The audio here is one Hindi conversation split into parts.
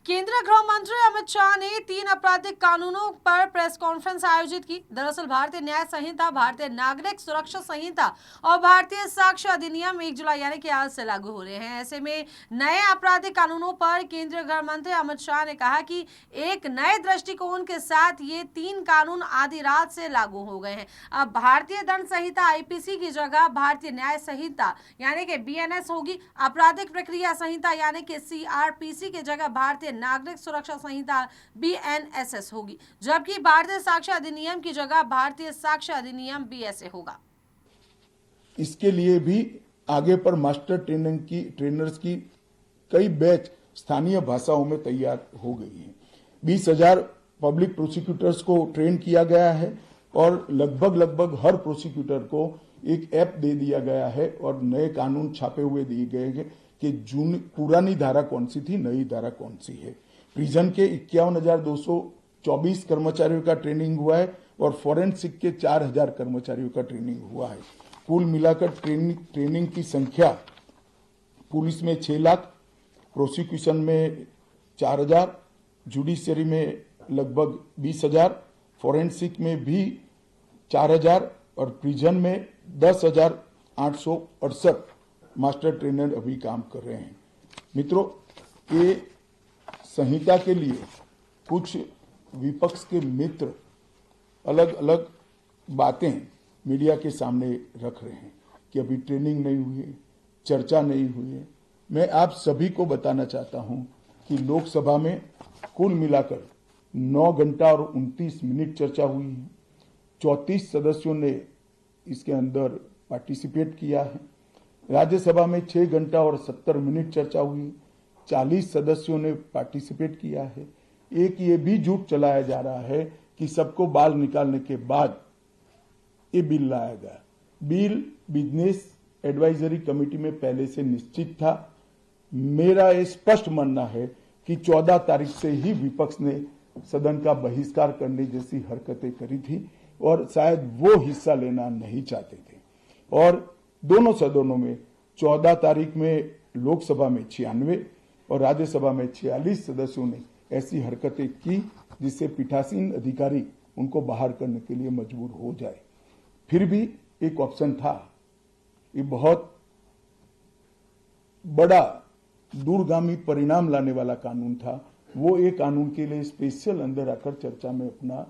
केंद्रीय गृह मंत्री अमित शाह ने 3 आपराधिक कानूनों पर प्रेस कॉन्फ्रेंस आयोजित की। दरअसल भारतीय न्याय संहिता, भारतीय नागरिक सुरक्षा संहिता और भारतीय साक्ष्य अधिनियम 1 जुलाई यानी कि आज से लागू हो रहे हैं। ऐसे में नए आपराधिक कानूनों पर केंद्रीय गृह मंत्री अमित शाह ने कहा कि एक नए दृष्टिकोण के साथ ये 3 कानून आधी रात से लागू हो गए हैं। अब भारतीय दंड संहिता आईपीसी की जगह भारतीय न्याय संहिता यानी कि बीएनएस होगी। आपराधिक प्रक्रिया संहिता यानी कि सीआरपीसी की जगह भारतीय नागरिक सुरक्षा संहिता बीएनएसएस होगी, जबकि भारतीय साक्ष्य अधिनियम की जगह भारतीय साक्ष्य अधिनियम बीएसए होगा। इसके लिए भी आगे पर मास्टर ट्रेनर्स की कई बैच स्थानीय भाषाओं में तैयार हो गई हैं। 20,000 पब्लिक प्रोसिक्यूटर्स को ट्रेन किया गया है और लगभग हर प्रोसिक्यूटर को एक ऐप दे दिया गया है और नए कानून छापे हुए दिए गए हैं कि पुरानी धारा कौन सी थी, नई धारा कौन सी है। प्रिजन के 51,224 कर्मचारियों का ट्रेनिंग हुआ है और फॉरेंसिक के 4,000 कर्मचारियों का ट्रेनिंग हुआ है। कुल मिलाकर ट्रेनिंग की संख्या पुलिस में 6 लाख, प्रोसिक्यूशन में 4,000, जुडिशरी में लगभग 20,000, फॉरेंसिक में भी 4,000 और प्रिजन में 10,868 मास्टर ट्रेनर अभी काम कर रहे हैं। मित्रों, ये संहिता के लिए कुछ विपक्ष के मित्र अलग अलग बातें मीडिया के सामने रख रहे हैं कि अभी ट्रेनिंग नहीं हुई है, चर्चा नहीं हुई है। मैं आप सभी को बताना चाहता हूं कि लोकसभा में कुल मिलाकर 9 घंटा और 29 मिनट चर्चा हुई है। 34 सदस्यों ने इसके अंदर पार्टिसिपेट किया है। राज्यसभा में 6 घंटा और 70 मिनट चर्चा हुई, 40 सदस्यों ने पार्टिसिपेट किया है। एक ये भी झूठ चलाया जा रहा है कि सबको बाल निकालने के बाद ये बिल लाया गया। बिल बिजनेस एडवाइजरी कमेटी में पहले से निश्चित था। मेरा ये स्पष्ट मानना है कि 14 तारीख से ही विपक्ष ने सदन का बहिष्कार करने जैसी हरकतें करी थी और शायद वो हिस्सा लेना नहीं चाहते थे। और दोनों सदनों में 14 तारीख में लोकसभा में 96 और राज्यसभा में 46 सदस्यों ने ऐसी हरकतें की जिससे पीठासीन अधिकारी उनको बाहर करने के लिए मजबूर हो जाए। फिर भी एक ऑप्शन था। ये बहुत बड़ा दूरगामी परिणाम लाने वाला कानून था। वो एक कानून के लिए स्पेशल अंदर आकर चर्चा में अपना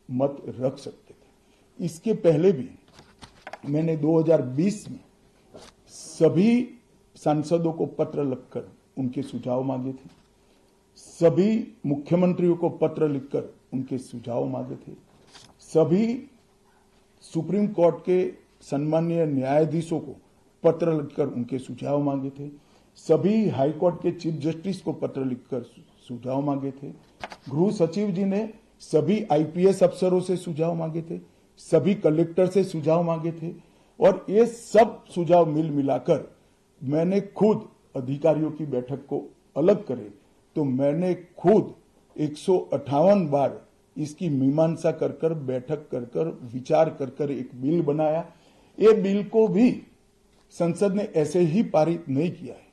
मत रख सकते थे। इसके पहले भी मैंने 2020 में सभी सांसदों को पत्र लिखकर उनके सुझाव मांगे थे। सभी मुख्यमंत्रियों को पत्र लिखकर उनके सुझाव मांगे थे। सभी सुप्रीम कोर्ट के सम्मानीय न्यायाधीशों को पत्र लिखकर उनके सुझाव मांगे थे। सभी हाई कोर्ट के चीफ जस्टिस को पत्र लिखकर सुझाव मांगे थे। गृह सचिव जी ने सभी आईपीएस अफसरों से सुझाव मांगे थे, सभी कलेक्टर से सुझाव मांगे थे और ये सब सुझाव मिलाकर मैंने खुद अधिकारियों की बैठक को अलग करे तो मैंने खुद 158 बार इसकी मीमांसा कर बैठक कर विचार कर एक बिल बनाया। ये बिल को भी संसद ने ऐसे ही पारित नहीं किया है।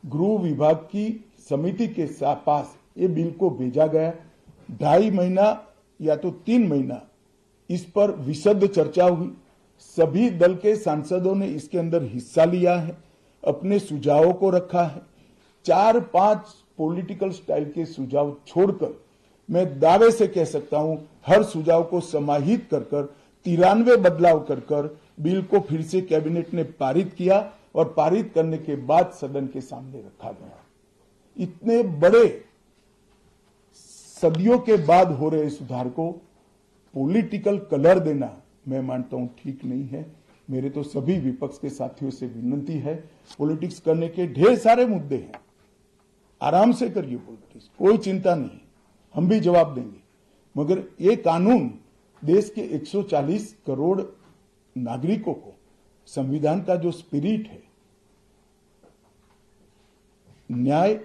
गृह विभाग की समिति के पास ये बिल को भेजा गया। 2.5 महीना या तो 3 महीना इस पर विशद चर्चा हुई। सभी दल के सांसदों ने इसके अंदर हिस्सा लिया है, अपने सुझावों को रखा है। 4-5 पॉलिटिकल स्टाइल के सुझाव छोड़कर मैं दावे से कह सकता हूं हर सुझाव को समाहित कर 93 बदलाव कर बिल को फिर से कैबिनेट ने पारित किया और पारित करने के बाद सदन के सामने रखा गया। इतने बड़े सदियों के बाद हो रहे सुधार को पॉलिटिकल कलर देना मैं मानता हूं ठीक नहीं है। मेरे तो सभी विपक्ष के साथियों से विनती है, पॉलिटिक्स करने के ढेर सारे मुद्दे हैं, आराम से करिए पॉलिटिक्स, कोई चिंता नहीं, हम भी जवाब देंगे। मगर ये कानून देश के 140 करोड़ नागरिकों को संविधान का जो स्पिरिट है, न्याय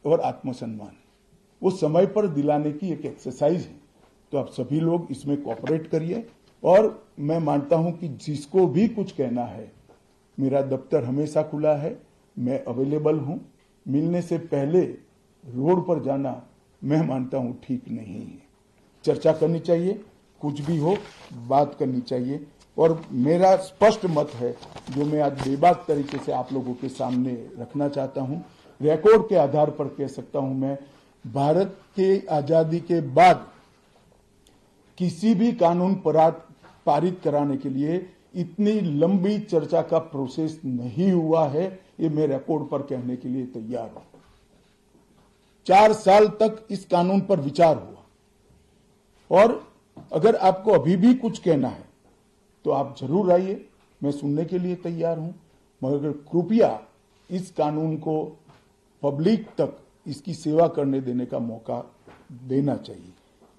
और आत्मसम्मान, वो समय पर दिलाने की एक एक्सरसाइज है। तो आप सभी लोग इसमें कोऑपरेट करिए और मैं मानता हूं कि जिसको भी कुछ कहना है, मेरा दफ्तर हमेशा खुला है, मैं अवेलेबल हूं। मिलने से पहले रोड पर जाना मैं मानता हूं ठीक नहीं है। चर्चा करनी चाहिए, कुछ भी हो बात करनी चाहिए। और मेरा स्पष्ट मत है जो मैं आज बेबाक तरीके से आप लोगों के सामने रखना चाहता हूं, रिकॉर्ड के आधार पर कह सकता हूं मैं, भारत के आजादी के बाद किसी भी कानून पारित कराने के लिए इतनी लंबी चर्चा का प्रोसेस नहीं हुआ है। ये मैं रिकॉर्ड पर कहने के लिए तैयार हूं। 4 साल तक इस कानून पर विचार हुआ और अगर आपको अभी भी कुछ कहना है तो आप जरूर आइए, मैं सुनने के लिए तैयार हूं, मगर कृपया इस कानून को पब्लिक तक इसकी सेवा करने देने का मौका देना चाहिए।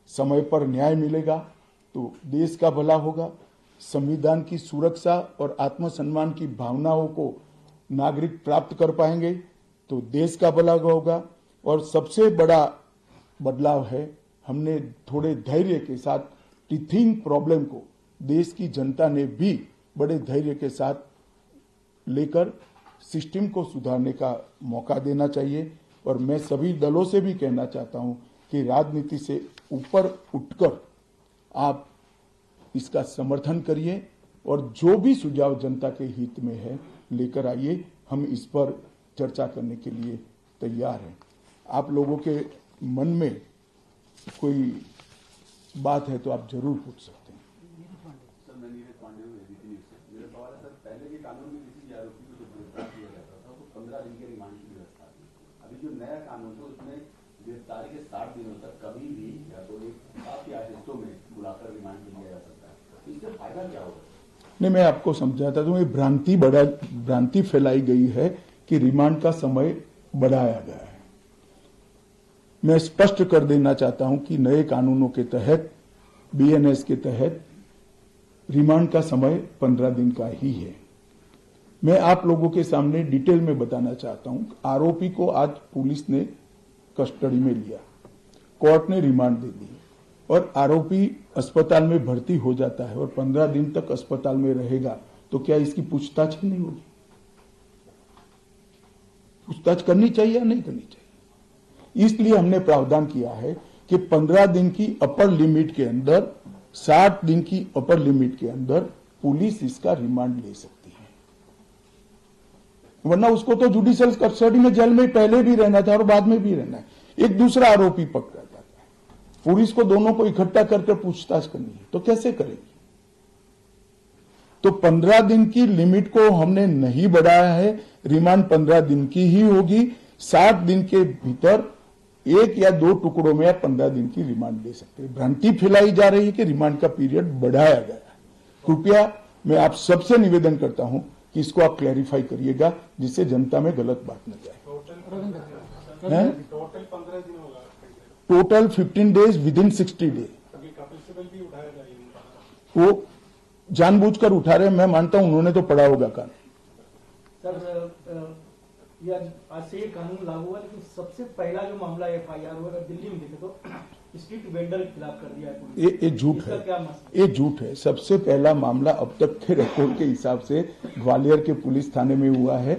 समय पर न्याय मिलेगा तो देश का भला होगा, संविधान की सुरक्षा और आत्मसम्मान की भावनाओं को नागरिक प्राप्त कर पाएंगे तो देश का भला होगा। और सबसे बड़ा बदलाव है, हमने थोड़े धैर्य के साथ टीथिंग प्रॉब्लम को देश की जनता ने भी बड़े धैर्य के साथ लेकर सिस्टम को सुधारने का मौका देना चाहिए। और मैं सभी दलों से भी कहना चाहता हूं कि राजनीति से ऊपर उठकर आप इसका समर्थन करिए और जो भी सुझाव जनता के हित में है लेकर आइए। हम इस पर चर्चा करने के लिए तैयार हैं। आप लोगों के मन में कोई बात है तो आप जरूर पूछ सकते हैं। सर, मैं नीरज पांडे हूं, एबीपी न्यूज से। मेरा सवाल है सर, पहले के कानून में किसी आरोपी को जब गिरफ्तार किया जाता था तो 15 दिन के रिमांड की व्यवस्था थी। अभी जो नया कानून है उसमें गिरफ्तारी के 60 दिनों तक कभी भी या तो एक काफी हिस्सों में बुलाकर रिमांड लिया जा सकता है। इससे फायदा क्या होगा? नहीं, मैं आपको समझाता हूं, ये भ्रांति फैलाई गई है कि रिमांड का समय बढ़ाया गया है। मैं स्पष्ट कर देना चाहता हूं कि नए कानूनों के तहत, बीएनएस के तहत रिमांड का समय 15 दिन का ही है। मैं आप लोगों के सामने डिटेल में बताना चाहता हूं, आरोपी को आज पुलिस ने कस्टडी में लिया, कोर्ट ने रिमांड दे दी और आरोपी अस्पताल में भर्ती हो जाता है और 15 दिन तक अस्पताल में रहेगा तो क्या इसकी पूछताछ नहीं होगी? पूछताछ करनी चाहिए या नहीं करनी चाहिए? इसलिए हमने प्रावधान किया है कि 15 दिन की अपर लिमिट के अंदर, 60 दिन की अपर लिमिट के अंदर पुलिस इसका रिमांड ले सकती है। वरना उसको तो जुडिशियल कस्टडी में जेल में पहले भी रहना था और बाद में भी रहना है। एक दूसरा आरोपी पकड़ा जाता है, पुलिस को दोनों को इकट्ठा करके पूछताछ करनी है तो कैसे करेगी? तो 15 दिन की लिमिट को हमने नहीं बढ़ाया है, रिमांड 15 दिन की ही होगी। 60 दिन के भीतर 1 या 2 टुकड़ों में आप 15 दिन की रिमांड ले सकते हैं। भ्रांति फैलाई जा रही है कि रिमांड का पीरियड बढ़ाया गया है। कृपया मैं आप सबसे निवेदन करता हूं कि इसको आप क्लैरिफाई करिएगा जिससे जनता में गलत बात न जाए। टोटल 15 दिन होगा, total 15 days within 60 day. Kapil Sibal भी उठाया वो जानबूझकर उठा रहे, मैं मानता हूं उन्होंने तो पढ़ा होगा कानून। सर, ये आज से ये कानून लागू हुआ, लेकिन सबसे पहला जो मामला एफआईआर हुआ अगर दिल्ली में देखे तो स्ट्रीट वेंडर के खिलाफ कर दिया है पुलिस। ये झूठ है, ये झूठ है। सबसे पहला मामला अब तक के रिकॉर्ड के हिसाब से ग्वालियर के पुलिस थाने में हुआ है।